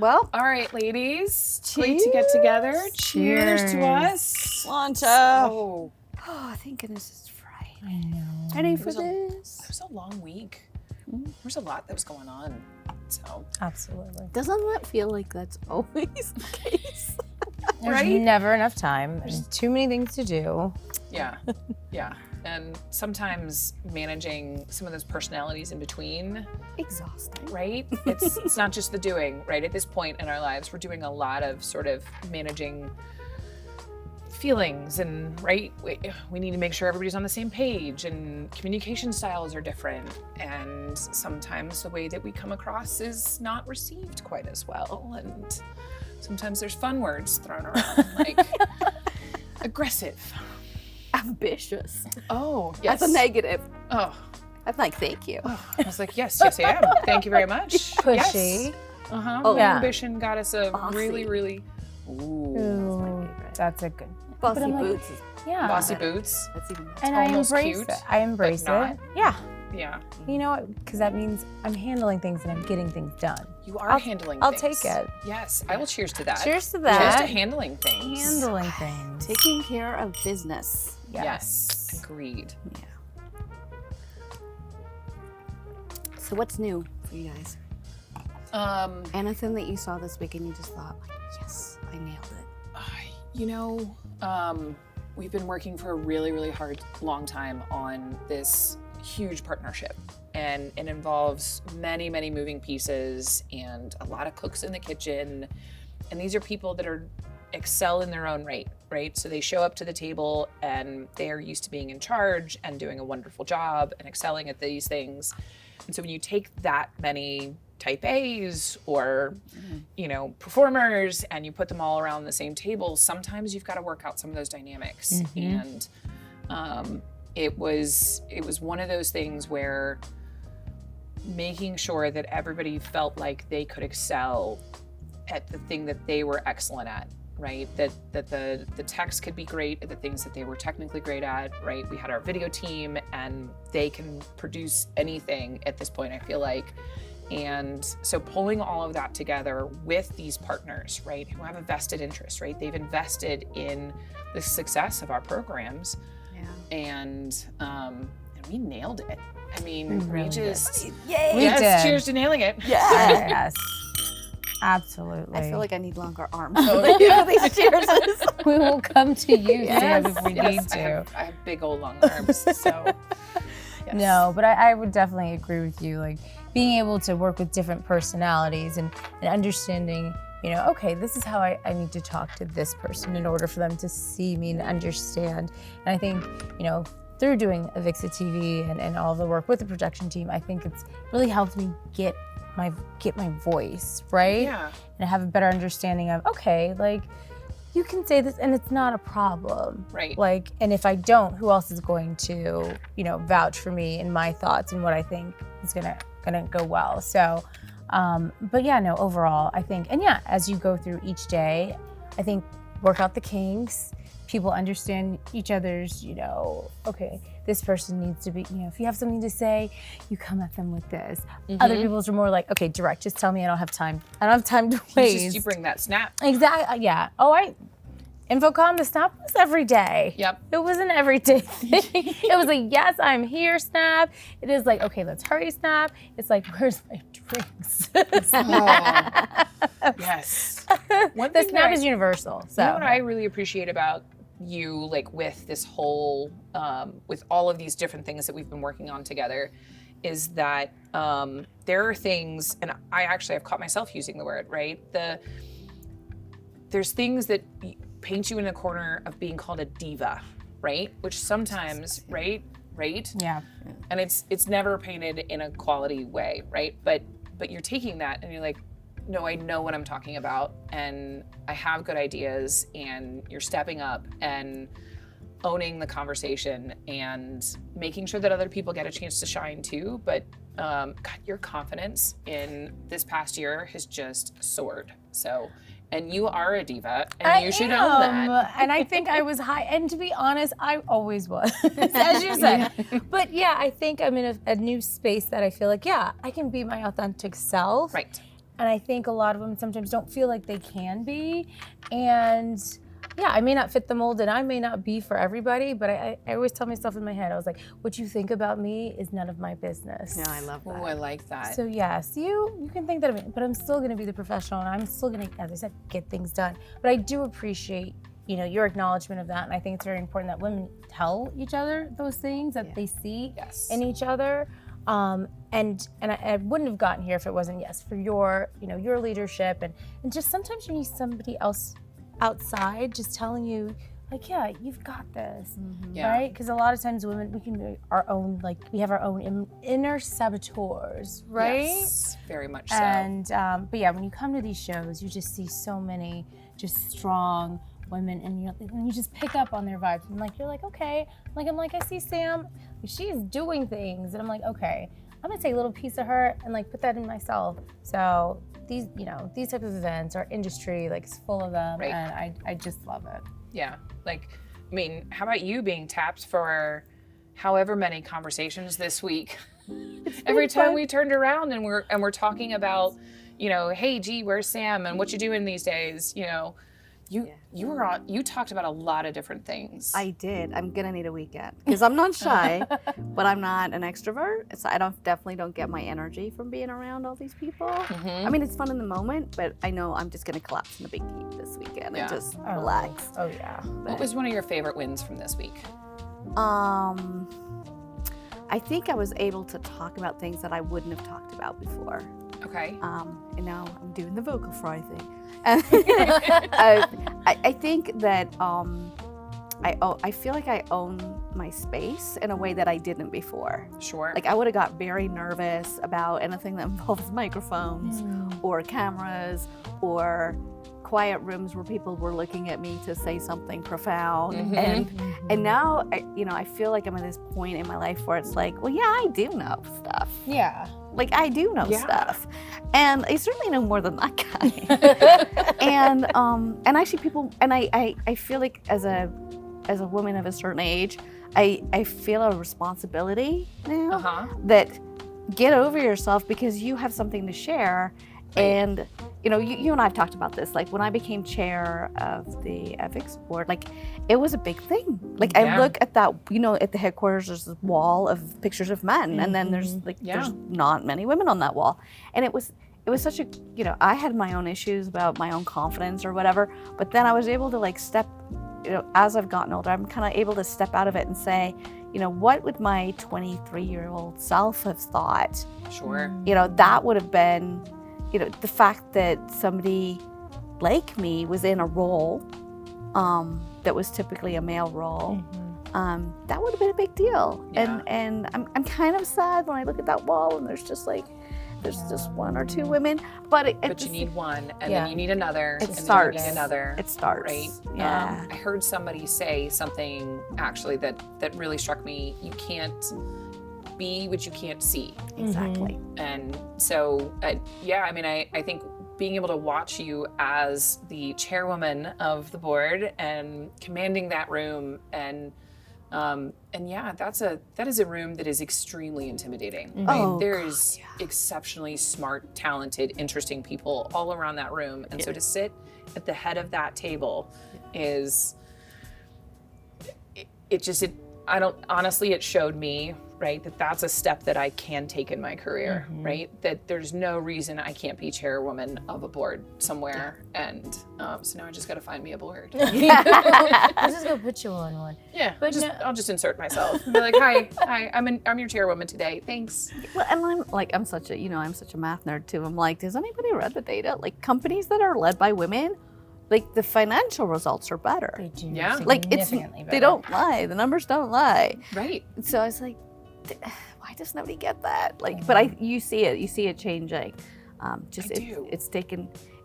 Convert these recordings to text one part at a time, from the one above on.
Well, all right, ladies. Great to get together. Cheers to us. Lanta. So, Thank goodness it's Friday. I know. Ready for It this? was a long week. There was a lot that was going on. So Absolutely. Doesn't that feel like that's always the case? There's Right? never enough time. There's too many things to do. yeah, yeah. And sometimes managing some of those personalities in between, Exhausting. right? It's not just the doing, right? At this point in our lives, we're doing a lot of sort of managing feelings and right we need to make sure everybody's on the same page, and communication styles are different, and sometimes the way that we come across is not received quite as well, and sometimes there's fun words thrown around like aggressive. Ambitious. Oh, yes. That's a negative. Oh, I'm like, thank you. I was like, yes, I am. Thank you very much. Pushy. Yes. Uh-huh. Oh, yeah. Ambition got us a Bossy. really ooh. Ooh, that's a good. Bossy I'm like, boots. Yeah. Bossy boots. That's even better. And I almost embrace cute, it. I embrace but not. it. Yeah. Yeah. You know what? Because that means I'm handling things and I'm getting things done. You are I'll- handling I'll things. take it. Yes. I will cheers to that. Cheers to Cheers that. to handling things. Handling things. Taking care of business. Yes. Agreed. Yeah. So what's new for you guys? Anything that you saw this week and you just thought, like, yes, I nailed it. You know, we've been working for a really hard, long time on this huge partnership, and it involves many moving pieces and a lot of cooks in the kitchen. And these are people that excel in their own right? So they show up to the table and they are used to being in charge and doing a wonderful job and excelling at these things. And so when you take that many type A's or, you know, performers, and you put them all around the same table, sometimes you've got to work out some of those dynamics. And it was one of those things where making sure that everybody felt like they could excel at the thing that they were excellent at, right? That the techs could be great at the things that they were technically great at, right? We had our video team and they can produce anything at this point, I feel like. And so pulling all of that together with these partners, right, who have a vested interest, right? They've invested in the success of our programs. Yeah. And we nailed it. I mean, really we just, Yay! yes, did. cheers to nailing it. Yeah. Yes. Absolutely. I feel like I need longer arms. Oh, yeah. for these cheers. we will come to you, Yes, Sam, if we Yes, need to. I have big old long arms, so. Yes. No, but I would definitely agree with you. Like being able to work with different personalities and understanding, you know, okay, this is how I need to talk to this person in order for them to see me and understand. And I think, you know, through doing Avixa TV and all the work with the production team, I think it's really helped me get my voice, right? Yeah. And have a better understanding of, okay, like, you can say this and it's not a problem. Right. Like, and if I don't, who else is going to, you know, vouch for me and my thoughts and what I think is gonna go well. So, but yeah, no, overall, I think, and yeah, as you go through each day, I think work out the kinks, people understand each other's, you know, okay, this person needs to be, you know, if you have something to say, you come at them with this. Other people's are more like, okay, direct, just tell me, I don't have time to waste. You bring that snap. Exactly, yeah. Oh, InfoComm, the snap was every day. Yep. It was an everyday thing. It was a yes, I'm here snap. It is like, okay, let's hurry snap. It's like, where's my drinks? Yes. The snap is universal. So You know what I really appreciate about you, like with this whole, with all of these different things that we've been working on together, is that there are things, and I actually have caught myself using the word, right? There's things that paint you in a corner of being called a diva, right? Which sometimes, right? yeah. And it's never painted in a quality way, right? But you're taking that and you're like, no, I know what I'm talking about, and I have good ideas, and you're stepping up and owning the conversation and making sure that other people get a chance to shine too. But God, your confidence in this past year has just soared. So, and you are a diva, and you should own that. And I think I was high. And to be honest, I always was, as you said. But yeah, I think I'm in a new space that I feel like, yeah, I can be my authentic self. Right. I think a lot of women sometimes don't feel like they can be. And yeah, I may not fit the mold and I may not be for everybody, but I always tell myself in my head, I was like, what you think about me is none of my business. Yeah, I love that. Oh, I like that. So yes, you can think that of me, but I'm still gonna be the professional and I'm still gonna, as I said, get things done. But I do appreciate, your acknowledgement of that. And I think it's very important that women tell each other those things that they see in each other. And I wouldn't have gotten here if it wasn't, for your, your leadership and just sometimes you need somebody else outside just telling you, like, yeah, you've got this, right? Because a lot of times women, we can be our own, we have our own inner saboteurs, right? Yes, very much so. And, but yeah, when you come to these shows, you just see so many just strong women and you just pick up on their vibes. And you're like, okay. I'm like, I see Sam, she's doing things. And I'm like, okay, I'm gonna take a little piece of her and put that in myself. So these, these types of events, our industry, is full of them. Right. And I just love it. Yeah. How about you being tapped for however many conversations this week? Every time we turned around and we're talking about, hey, gee, where's Sam and what you doing these days? You talked about a lot of different things. I did. I'm gonna need a weekend because I'm not shy, but I'm not an extrovert. So I definitely don't get my energy from being around all these people. I mean, it's fun in the moment, but I know I'm just gonna collapse in a big heap this weekend and just relax. Oh yeah. What was one of your favorite wins from this week? I think I was able to talk about things that I wouldn't have talked about before. Okay. And now I'm doing the vocal fry thing. I think that I feel like I own my space in a way that I didn't before. Sure. I would have got very nervous about anything that involves microphones or cameras or quiet rooms where people were looking at me to say something profound. And now I feel like I'm at this point in my life where it's like, well, yeah, I do know stuff. Yeah. I do know stuff, and I certainly know more than that guy. and actually, people, and I feel like as a woman of a certain age, I feel a responsibility now that get over yourself because you have something to share. Right. And you and I have talked about this. When I became chair of the ethics board, it was a big thing. I look at that, at the headquarters, there's this wall of pictures of men, and then there's there's not many women on that wall, and it was such a, I had my own issues about my own confidence or whatever, but then I was able to step, as I've gotten older, I'm kind of able to step out of it and say, what would my 23-year-old self have thought? Sure. That would have been. The fact that somebody like me was in a role that was typically a male role, that would have been a big deal. Yeah. And I'm kind of sad when I look at that wall and there's just one or two women. But you need one, and then you need another, and then you need another. It starts. Right? Yeah. I heard somebody say something actually that really struck me. You can't be what you can't see. Exactly. And so, I think being able to watch you as the chairwoman of the board and commanding that room that is a room that is extremely intimidating. Right? There's exceptionally smart, talented, interesting people all around that room. And so to sit at the head of that table is, it showed me, right, that's a step that I can take in my career, right? That there's no reason I can't be chairwoman of a board somewhere. And so now I just got to find me a board. I'll just go put you on one. Yeah, but I'll just insert myself and be like, hi, I'm your chairwoman today. Thanks. Well, and I'm such a math nerd too. I'm like, does anybody read the data? Companies that are led by women, the financial results are better. They do. Yeah. Significantly better. They don't lie. The numbers don't lie. Right. So I was like, why does nobody get that? But you see it changing.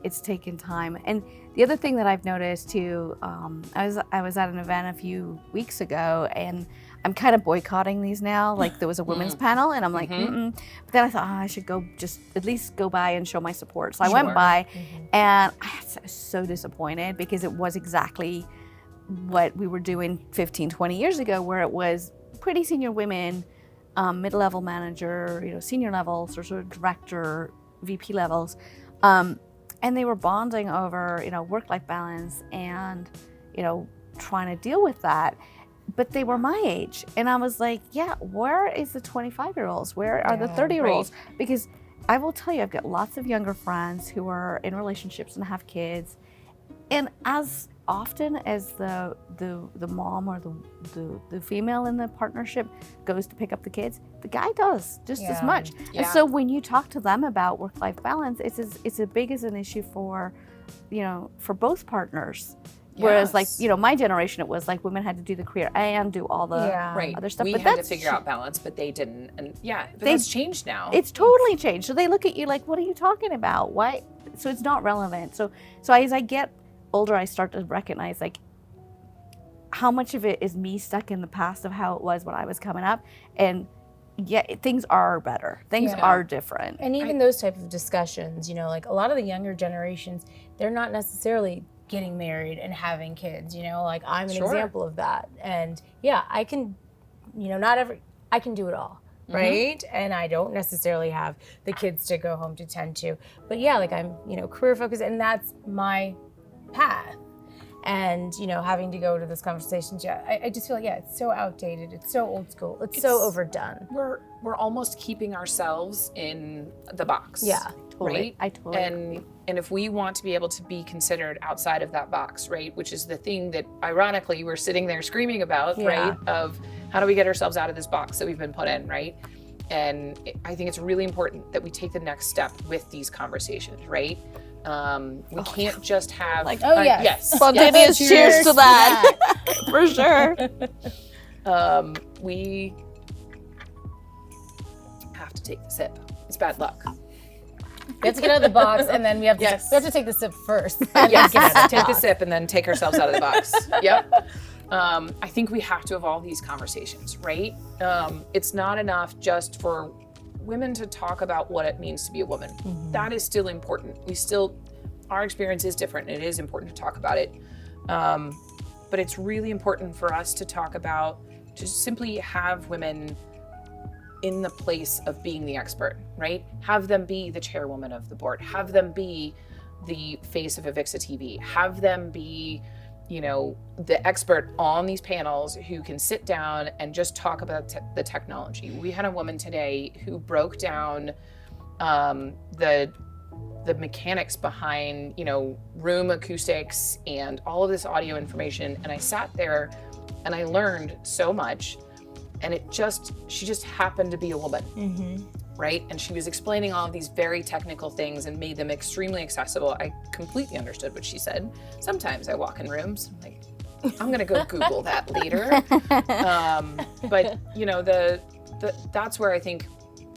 It's taken time. And the other thing that I've noticed too, I was at an event a few weeks ago, and I'm kind of boycotting these now. There was a women's panel, and I'm like, But then I thought, I should just at least go by and show my support. So I went by, and I was so disappointed because it was exactly what we were doing 15, 20 years ago, where it was pretty senior women, mid-level manager, senior levels, or sort of director, VP levels, And they were bonding over, work-life balance and, trying to deal with that. But they were my age. And I was like, yeah, where is the 25-year-olds? Where are the 30-year-olds? Right. Because I will tell you, I've got lots of younger friends who are in relationships and have kids. And as often as the mom or the female in the partnership goes to pick up the kids, the guy does just as much. Yeah. And so when you talk to them about work-life balance, it's as big as an issue for both partners. Whereas, my generation, it was like women had to do the career and do all the other stuff. We but had to figure out balance, but they didn't. And that's changed now. It's totally changed. So they look at you like, what are you talking about? Why? So it's not relevant. So as I get older, I start to recognize like how much of it is me stuck in the past of how it was when I was coming up. And things are better. Things are different. And even those type of discussions, like a lot of the younger generations, they're not necessarily getting married and having kids, like I'm an example of that. And I can, I can do it all, right? And I don't necessarily have the kids to go home to tend to, but like I'm, career focused, and that's my path. And, having to go to this conversation, I just feel like, it's so outdated. It's so old school. It's so overdone. We're almost keeping ourselves in the box. Yeah, totally. Right? I totally agree. And if we want to be able to be considered outside of that box, right, which is the thing that ironically we're sitting there screaming about, right, of how do we get ourselves out of this box that we've been put in, right? And I think it's really important that we take the next step with these conversations, right? We can't just have spontaneous cheers to that. For sure. We have to take the sip. It's bad luck. We have to get out of the box, and then we have to take the sip first. Take the sip and then take ourselves out of the box. Yep. I think we have to evolve these conversations, right? It's not enough just for women to talk about what it means to be a woman. That is still important. Our experience is different, and it is important to talk about it. But it's really important for us to talk about, to simply have women in the place of being the expert, right? Have them be the chairwoman of the board. Have them be the face of Avixa TV. Have them be, the expert on these panels who can sit down and just talk about the technology. We had a woman today who broke down the mechanics behind, room acoustics and all of this audio information. And I sat there and I learned so much. And she just happened to be a woman, right? And she was explaining all of these very technical things and made them extremely accessible. I completely understood what she said. Sometimes I walk in rooms, I'm like, I'm gonna go Google that later. But that's where I think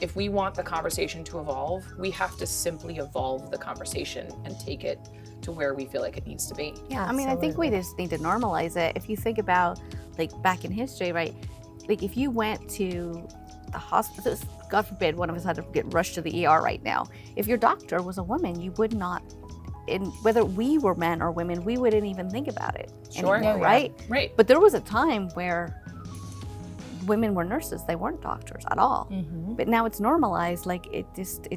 if we want the conversation to evolve, we have to simply evolve the conversation and take it to where we feel like it needs to be. Yeah, I mean, I think we just need to normalize it. If you think about like back in history, right? Like if you went to the hospital, God forbid one of us had to get rushed to the ER right now. If your doctor was a woman, you would not, whether we were men or women, we wouldn't even think about it anymore, right? Right. But there was a time where women were nurses; they weren't doctors at all. But now it's normalized. Like it just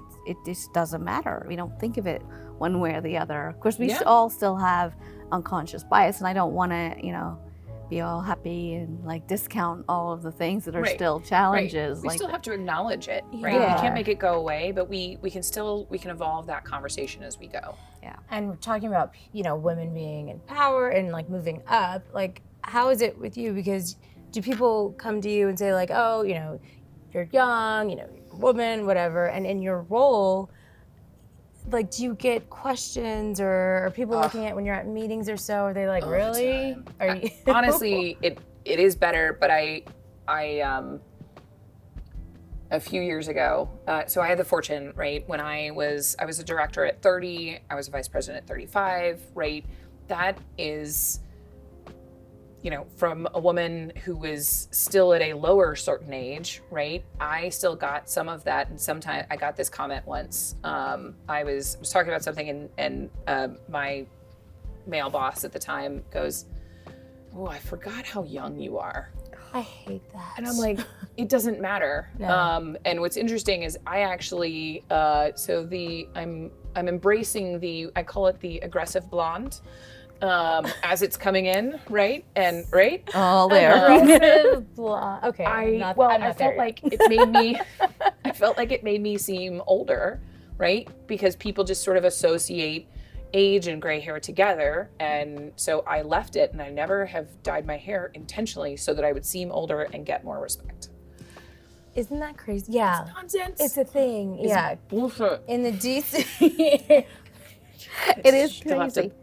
doesn't matter. We don't think of it one way or the other. Of course, we all still have unconscious bias, and I don't want to, be all happy and like discount all of the things that are still challenges. We still have to acknowledge it, right? We can't make it go away, but we can evolve that conversation as we go. Yeah. And we're talking about, women being in power and like moving up. Like, how is it with you? Because do people come to you and say like, oh, you're young, you're a woman, whatever, and in your role, like, do you get questions or are people looking at when you're at meetings or so? Are they like, really? Are you? Honestly, it is better, but I a few years ago, so I had the fortune, right? When I was a director at 30, I was a vice president at 35, right? That is, from a woman who was still at a lower certain age, right? I still got some of that. And sometimes I got this comment once. I was talking about something and my male boss at the time goes, "Oh, I forgot how young you are." I hate that. And I'm like, it doesn't matter. No. And what's interesting is I actually, I'm I'm embracing I call it the aggressive blonde, as it's coming in, right? And right. Oh, there. Aggressive blonde. Okay. I I'm felt not there like yet. it made me, I felt like it made me seem older, right? Because people just sort of associate age and gray hair together, and so I left it, and I never have dyed my hair intentionally so that I would seem older and get more respect. Isn't that crazy? Yeah. It's nonsense. It's a thing. Yeah. Bullshit. In the DC. It is Still have to- crazy.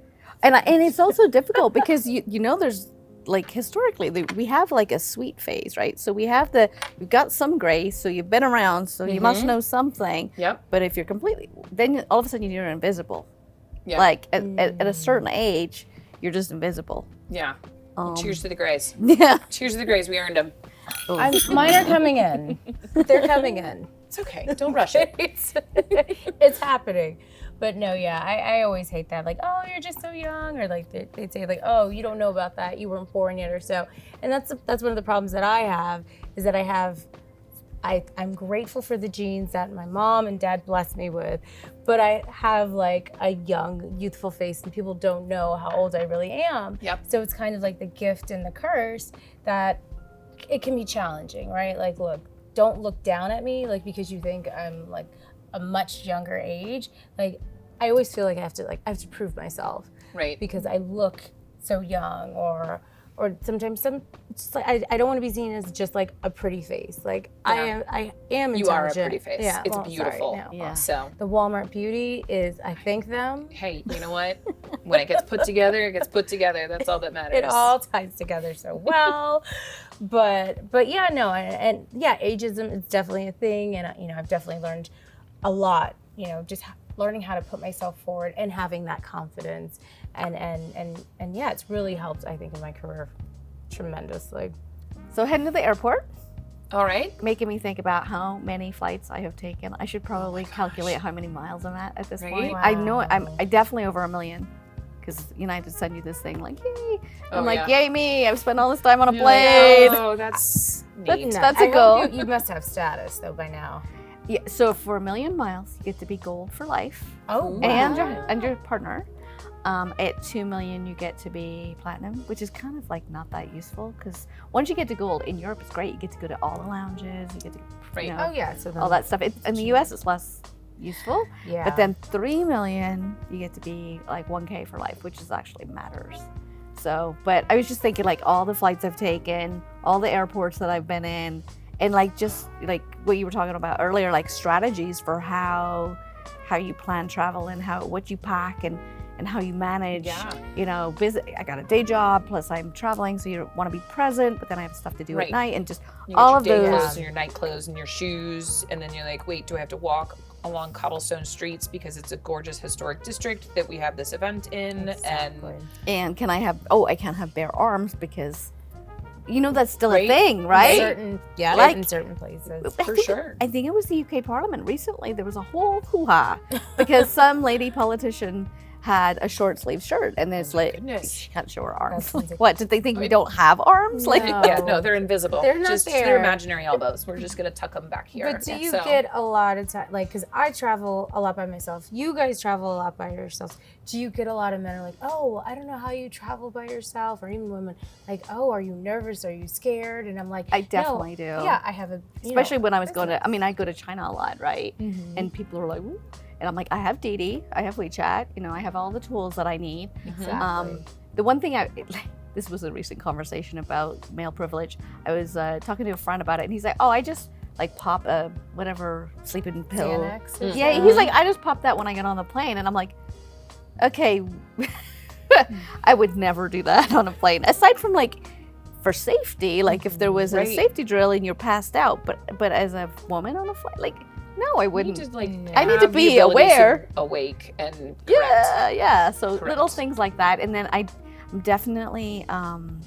And it's also difficult because you know there's like historically we have like a sweet phase, right? So you've got some gray, so you've been around, so you must know something. Yep. But if you're completely, then all of a sudden you're invisible. Yeah. Like at a certain age, you're just invisible. Yeah. Cheers to the grays. Yeah. Cheers to the grays. We earned them. Mine are coming in. They're coming in. It's okay. Don't rush it. It's happening. But no, yeah, I always hate that. Like, oh, you're just so young, or like they'd say like, oh, you don't know about that, you weren't born yet, or so. And that's one of the problems that I have is that I'm grateful for the genes that my mom and dad blessed me with, but I have like a young, youthful face, and people don't know how old I really am. Yep. So it's kind of like the gift and the curse that it can be challenging, right? Like, look, don't look down at me, like because you think I'm like a much younger age. Like, I always feel like I have to prove myself, Right. because I look so young, or sometimes it's just like I don't want to be seen as just like a pretty face. Like Yeah. I am intelligent. You are a pretty face. Yeah, It's well, beautiful. Sorry, no. Yeah. So, The Walmart beauty is, I thank them. hey, you know what? When it gets put together, it gets put together. That's all that matters. It all ties together so well. but yeah, no, and yeah, ageism is definitely a thing, and I've definitely learned a lot. Just learning how to put myself forward and having that confidence, and yeah, it's really helped, I think, in my career tremendously. So heading to the airport, All right. making me think about how many flights I have taken. I should probably calculate how many miles I'm at this Right? point. Wow. I know I definitely over 1 million, because United send you this thing like, yay. Oh, I'm like, yeah. yay me, I've spent all this time on a You're like, plane. oh, that's neat. That's I a goal. hope you must have status though by now. Yeah, so for 1 million miles, you get to be gold for life, Oh, and your partner. At 2 million, you get to be platinum, which is kind of like not that useful, because once you get to gold in Europe, it's great. You get to go to all the lounges, you get to, Right. Oh yeah, so then, all that stuff. In the US, it's less useful. yeah. But then 3 million, you get to be like 1K for life, which is actually matters. So, but I was just thinking like all the flights I've taken, all the airports that I've been in, and like just like what you were talking about earlier, like strategies for how you plan travel and what you pack and how you manage, Yeah. I got a day job, plus I'm traveling, so you want to be present, but then I have stuff to do Right. at night, and just You all get of your day those. clothes and your night clothes and your shoes, and then you're like, wait, do I have to walk along cobblestone streets because it's a gorgeous historic district that we have this event in? Exactly. And I can't have bare arms because, that's still Right. a thing, right? In certain places. For sure. I think it was the UK Parliament recently. There was a whole hoo-ha because some lady politician had a short sleeve shirt, and there's like goodness. she can't show her arms. That's Like, what did they think we don't have arms? Like, No. Yeah, no, they're invisible. They're not just there. They're imaginary elbows. We're just gonna tuck them back here. But do you So- get a lot of time, like, because I travel a lot by myself. You guys travel a lot by yourselves. Do you get a lot of men are like, oh, I don't know how you travel by yourself, or even women like, oh, are you nervous? Are you scared? And I'm like, I no. definitely do. Yeah, I have especially when I was going business. to. I go to China a lot, right? Mhm. And people are like, ooh. And I'm like, I have Didi, I have WeChat, I have all the tools that I need. Exactly. The one thing this was a recent conversation about male privilege. I was talking to a friend about it, and he's like, oh, I just like pop a whatever sleeping pill. Xanax or Yeah, something? he's like, I just pop that when I get on the plane, and I'm like, okay, I would never do that on a plane. Aside from like for safety, like if there was a Right. safety drill and you're passed out, but as a woman on a flight, like no, I You wouldn't. need to, like, I need to have the be ability to aware. awake and correct. Yeah. So Correct. little things like that, and then I'm definitely, I'm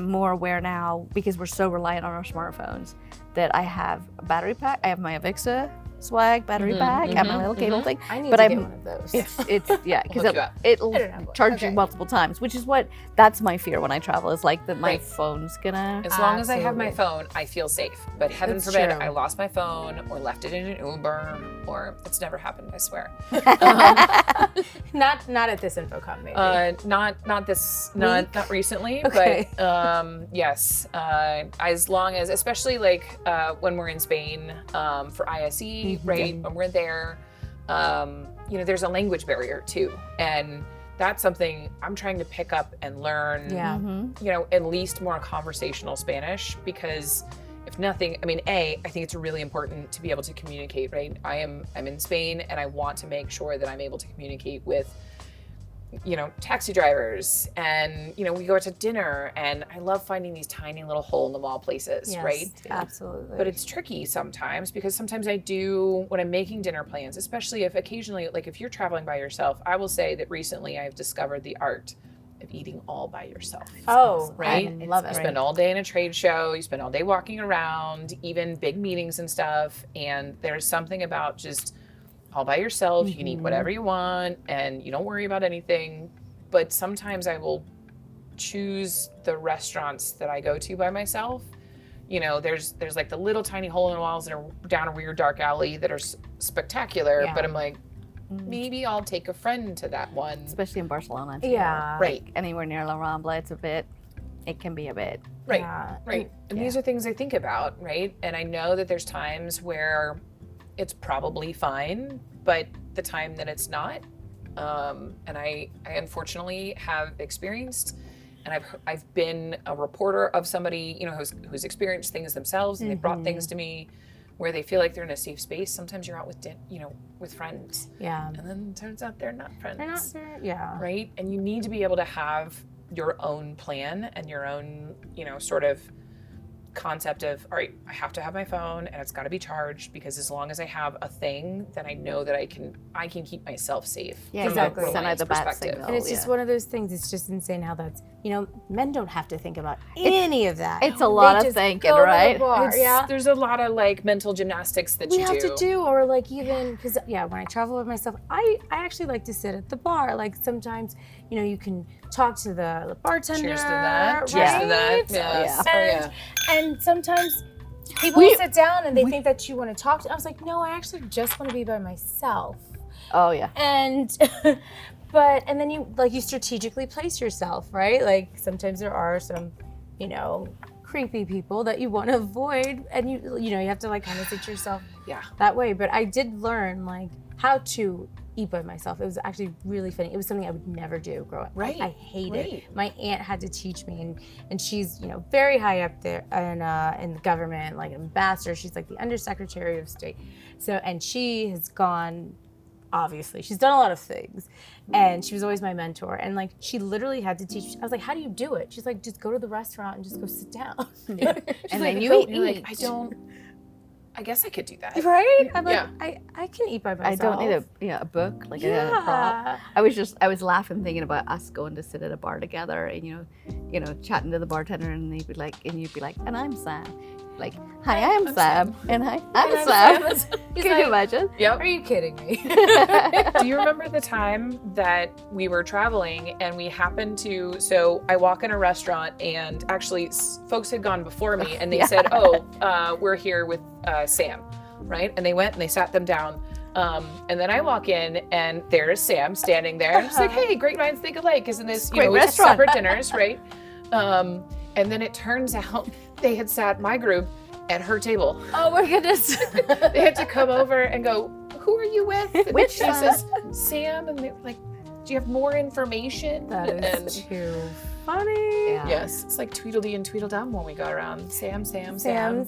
more aware now because we're so reliant on our smartphones that I have a battery pack. I have my Avixa swag battery bag. I have my little cable thing. I need but to get one of those. It's yeah, because Hook you up. it'll I don't have one. charge you Okay. multiple times, which is that's my fear when I travel, is like that my Right. phone's gonna. As long as I have my Absolutely. phone, I feel safe. But heaven That's forbid true. I lost my phone or left it in an Uber, or it's never happened, I swear. Not at this InfoComm, maybe. Not recently, Okay. but yes, as long as, especially like when we're in Spain for ISE, right? When we're there, there's a language barrier too, and that's something I'm trying to pick up and learn. Yeah. At least more conversational Spanish, because if nothing, I think it's really important to be able to communicate, right? I'm in Spain and I want to make sure that I'm able to communicate with, taxi drivers, and, we go out to dinner, and I love finding these tiny little hole in the wall places, Yes, right? Absolutely. But it's tricky sometimes, because sometimes I do, when I'm making dinner plans, especially if occasionally, like if you're traveling by yourself, I will say that recently I've discovered the art of eating all by yourself. Right? I love You it. spend all day in a trade show, you spend all day walking around, even big meetings and stuff, and there's something about just all by yourself. You can eat whatever you want and you don't worry about anything. But sometimes I will choose the restaurants that I go to by myself. There's like the little tiny hole in the walls that are down a weird dark alley that are spectacular, Yeah. but I'm like, maybe I'll take a friend to that one. Especially in Barcelona. too. Yeah. Right. Like anywhere near La Rambla, it can be a bit. Right. Yeah. Right. And these are things I think about, right? And I know that there's times where it's probably fine, but the time that it's not. And I unfortunately have experienced, and I've been a reporter of somebody, who's experienced things themselves, and they brought things to me where they feel like they're in a safe space. Sometimes you're out with friends, Yeah. and then it turns out they're not friends. They're not very, yeah. Right? And you need to be able to have your own plan and your own, sort of concept of, all right, I have to have my phone and it's got to be charged, because as long as I have a thing, then I know that I can keep myself safe. Yeah, Exactly. Send out reliance the bat perspective. signal. And it's just one of those things, it's just insane how that's, men don't have to think about any of that. It's a lot They of just thinking, go to the right? bar, It's- There's a lot of like mental gymnastics that we you have to do, or like even because when I travel with myself, I actually like to sit at the bar. Like sometimes you can talk to the bartender. Cheers to that. right? Cheers to that. Yes. Oh, yeah. And sometimes people sit down and they think that you want to talk to. I was like, no, I actually just want to be by myself. Oh yeah. And and then you strategically place yourself, right? Like sometimes there are some, creepy people that you want to avoid, and you have to like kind of sit yourself that way. But I did learn like how to eat by myself. It was actually really funny. It was something I would never do growing up. Right. I hate Right. it. My aunt had to teach me, and she's very high up there in the government, like an ambassador. She's like the undersecretary of state. So, and she has gone. Obviously, she's done a lot of things, and she was always my mentor. And like, she literally had to teach. I was like, "How do you do it?" She's like, "Just go to the restaurant and just go sit down." And She's then like, you "Go eat. You're like, I guess I could do that. right? I'm like, Yeah. I can eat by I myself. don't need a book like a prop. I was laughing thinking about us going to sit at a bar together and chatting to the bartender, and you'd be like, and I'm Sam. Like, hi, I'm Sam. And hi, I'm Sam. Can you imagine? Yep. Are you kidding me? Do you remember the time that we were traveling and we happened to, so I walk in a restaurant and actually folks had gone before me and they said, we're here with Sam, right? And they went and they sat them down. And then I walk in and there's Sam standing there. And she's like, hey, great minds think alike. Isn't this, Great restaurant. separate dinners, right? And then it turns out they had sat my group at her table. Oh my goodness. They had to come over and go, who are you with? And Which she says, Sam. And they're like, do you have more information? That and is too funny. Yeah. yes, it's like Tweedledee and Tweedledum when we got around. Sam. Sam. Yeah.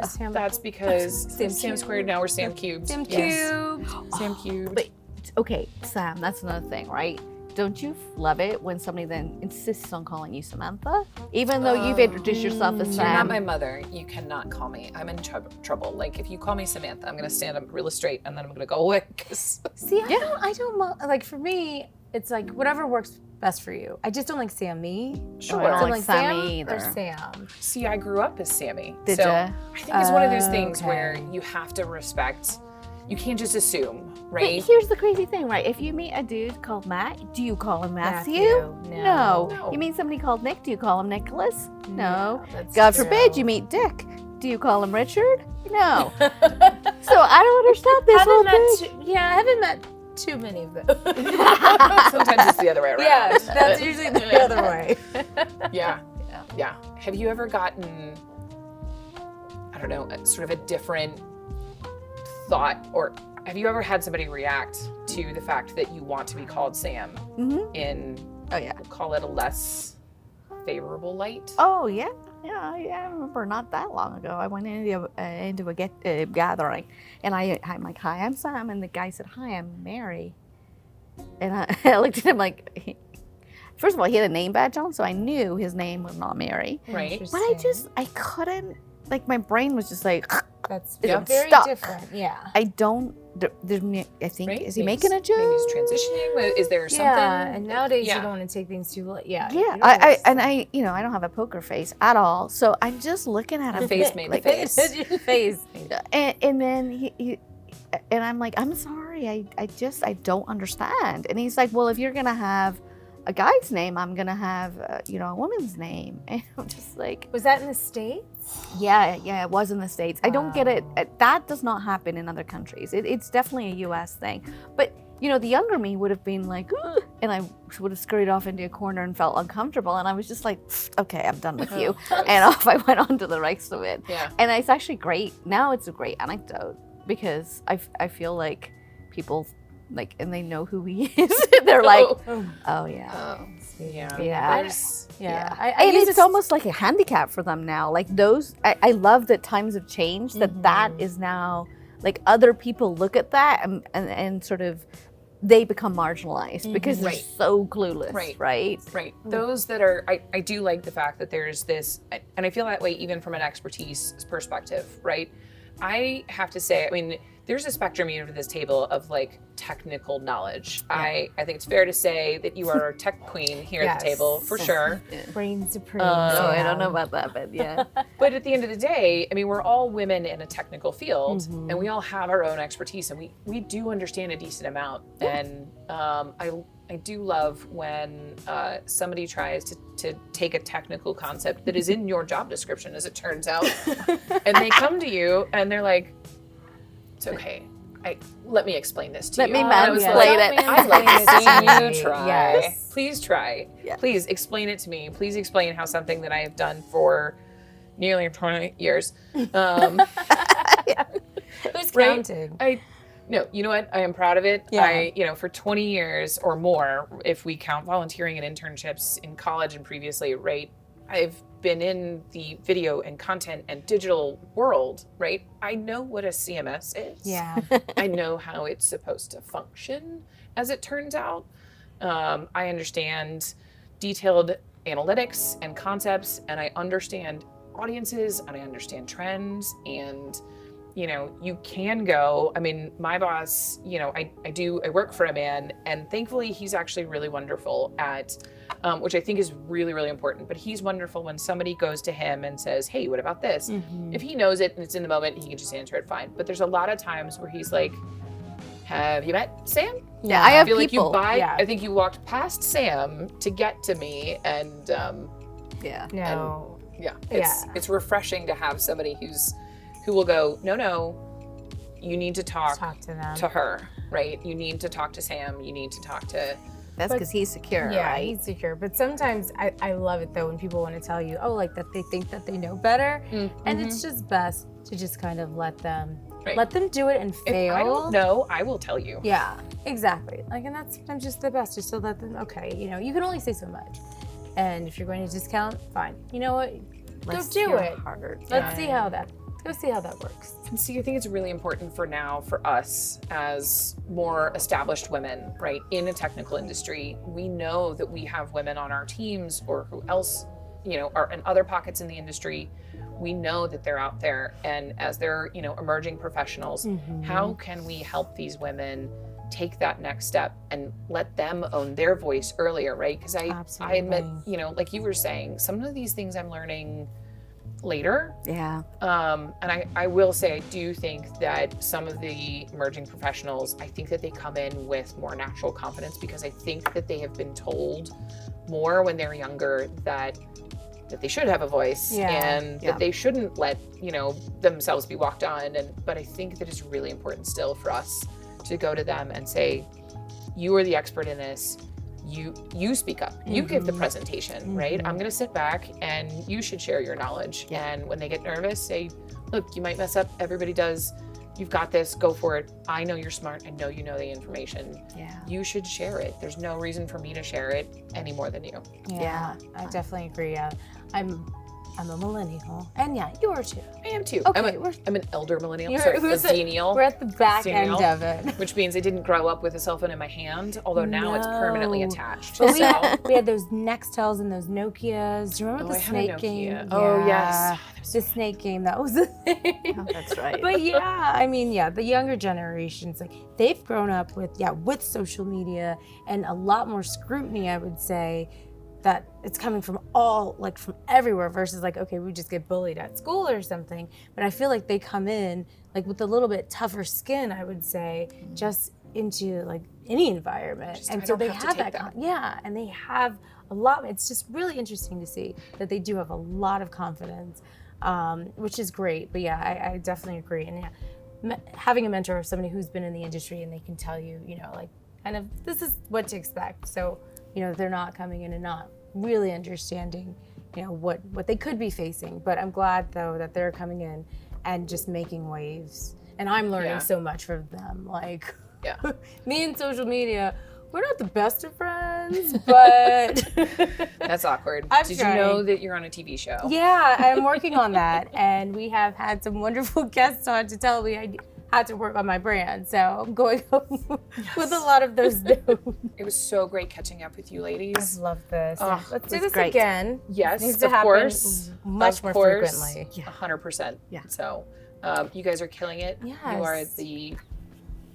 Sam. That's because Sam Sam squared, now we're Sam cubed. Sam Yes. cubed. Sam cubed. But okay, Sam, that's another thing, right? Don't you love it when somebody then insists on calling you Samantha, even though you've introduced yourself as You're not Sam? my mother. You cannot call me. I'm in trouble. Like if you call me Samantha, I'm gonna stand up real straight and then I'm gonna go away. 'Cause See, I don't like, for me, it's like whatever works best for you. I just don't like Sammy. Sure. I don't So like Sammy Sam or either. Sam. see, I grew up as Sammy. Did so ya? I think it's one of those things Okay. where you have to respect. you can't just assume, But right? here's the crazy thing, right? If you meet a dude called Matt, do you call him Matthew? No. No. You meet somebody called Nick, do you call him Nicholas? No. That's God true. forbid you meet Dick. Do you call him Richard? No. So I don't understand this whole thing. I haven't met too many of them. Sometimes it's the other way around. Yeah, that's usually the other way. Yeah. Have you ever gotten, I don't know, sort of a different thought, or have you ever had somebody react to the fact that you want to be called Sam Mm-hmm. in, Oh, yeah. we'll call it a less favorable light? Oh, yeah. Yeah, I remember not that long ago. I went into a gathering, and I'm like, "Hi, I'm Sam," and the guy said, "Hi, I'm Mary," and I looked at him like, first of all, he had a name badge on, so I knew his name was not Mary. Right. But I couldn't, like, my brain was just like, That's Yeah. very Stuck. different. Yeah. I don't. I think Right? is he Maybe making a joke? Maybe he's transitioning. Is there something? Yeah, and nowadays Yeah. you don't want to take things too late. Yeah. Yeah, you don't I wanna- don't have a poker face at all, so I'm just looking at him. Face made the like, face. Your face. And then he and I'm like, I'm sorry, I don't understand. And he's like, well, if you're gonna have a guy's name, I'm gonna have a woman's name. And I'm just like, Was that in the States? yeah, it was in the States. I don't get it. Wow. That does not happen in other countries. It's definitely a U.S. thing. But the younger me would have been like, ugh, and I would have scurried off into a corner and felt uncomfortable. And I was just like, okay, I'm done with you. And off I went on to the rest of it. Yeah. And it's actually great. Now it's a great anecdote because I feel like people like, and they know who he is. They're like, oh yeah. Yeah. Yeah. There's- Yeah. And it's almost like a handicap for them now. Like those, I love that times have changed, that is now, like other people look at that and sort of, they become marginalized because they're Right. so clueless, Right. right? Right. Those that are, I do like the fact that there's this, and I feel that way even from an expertise perspective, right? I have to say, I mean, there's a spectrum even at this table of like technical knowledge. Yeah. I think it's fair to say that you are a tech queen here at the Yes. table, for sure. Reign supreme. No, I Sam. don't know about that, but yeah. But at the end of the day, I mean, we're all women in a technical field, and we all have our own expertise, and we do understand a decent amount. And I do love when somebody tries to take a technical concept that is in your job description, as it turns out, and they come to you and they're like, "It's okay. Let me explain this to Let you." me And I was mansplain like, it. I'd like to see you try. Yes. Please try. Yeah. Please explain it to me. Please explain how something that I have done for nearly 20 years. Who's Right? counting? No, you know what? I am proud of it. Yeah. For 20 years or more, if we count volunteering and internships in college and previously, right? I've been in the video and content and digital world, right? I know what a CMS is. Yeah. I know how it's supposed to function, as it turns out. I understand detailed analytics and concepts, and I understand audiences, and I understand trends, and you can go. I mean, my boss, I work for a man, and thankfully he's actually really wonderful at, which I think is really, really important, but he's wonderful when somebody goes to him and says, hey, what about this? If he knows it and it's in the moment, he can just answer it fine. But there's a lot of times where he's like, have you met Sam? Yeah, I have feel people. I think you walked past Sam to get to me, and Yeah. No. it's refreshing to have somebody who will go, no, you need to talk to them. to her, right? You need to talk to Sam. You need to talk to. That's because he's secure, Yeah, right? he's secure. But sometimes I love it though when people want to tell you, oh, like that they think that they know better. And it's just best to just kind of let them do it and fail. If I don't know, I will tell you. Yeah, exactly. Like, and that's sometimes just the best, just to let them, okay, you can only say so much. And if you're going to discount, fine. You know what? Let's Go do hear it. harder. Let's see how that works. And see, I think it's really important for us as more established women, right, in a technical industry. We know that we have women on our teams or who else, are in other pockets in the industry. We know that they're out there, and as they're, emerging professionals, how can we help these women take that next step and let them own their voice earlier, right? Because I admit, like you were saying, some of these things I'm learning later. Yeah. And I will say, I do think that some of the emerging professionals, I think that they come in with more natural confidence because I think that they have been told more when they're younger that they should have a voice and that they shouldn't let, themselves be walked on. But I think that it's really important still for us to go to them and say, you are the expert in this. You speak up, you give the presentation, right? I'm going to sit back and you should share your knowledge. And when they get nervous, say, look, you might mess up. Everybody does. You've got this, go for it. I know you're smart. I know you know the information. Yeah. You should share it. There's no reason for me to share it any more than you. Yeah, I definitely agree. I'm a millennial, and you are too. I am too. Okay, I'm an elder millennial. We're We're at the back end of it. Which means I didn't grow up with a cell phone in my hand, although now it's permanently attached. But we had those Nextels and those Nokias. Do you remember the snake game? Oh, yes. The snake game, that was the thing. Oh, that's right. But the younger generations, they've grown up with social media and a lot more scrutiny, I would say, that it's coming from from everywhere versus okay, we just get bullied at school or something. But I feel like they come in with a little bit tougher skin, I would say, just into any environment. And so they have that. And they have a lot. It's just really interesting to see that they do have a lot of confidence, which is great. But I definitely agree. And having a mentor or somebody who's been in the industry and they can tell you, kind of this is what to expect. So they're not coming in and not really understanding, what they could be facing. But I'm glad, though, that they're coming in and just making waves. And I'm learning so much from them. Me and social media, we're not the best of friends, but... That's awkward. Did trying. You know that you're on a TV show? Yeah, I'm working on that. And we have had some wonderful guests on to tell me I had to work on my brand, so I'm going home with a lot of those notes. It was so great catching up with you, ladies. I love this. Let's do this great. again. Yes, it needs to of happen course. Much more frequently. 100%. Yeah. So you guys are killing it. Yes. You are the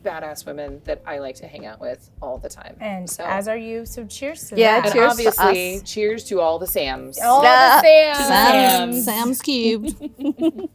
badass women that I like to hang out with all the time. And as are you, so cheers to Yeah, that. And cheers obviously, to us. cheers to all the Sams. All the Sams. Sam's cubed.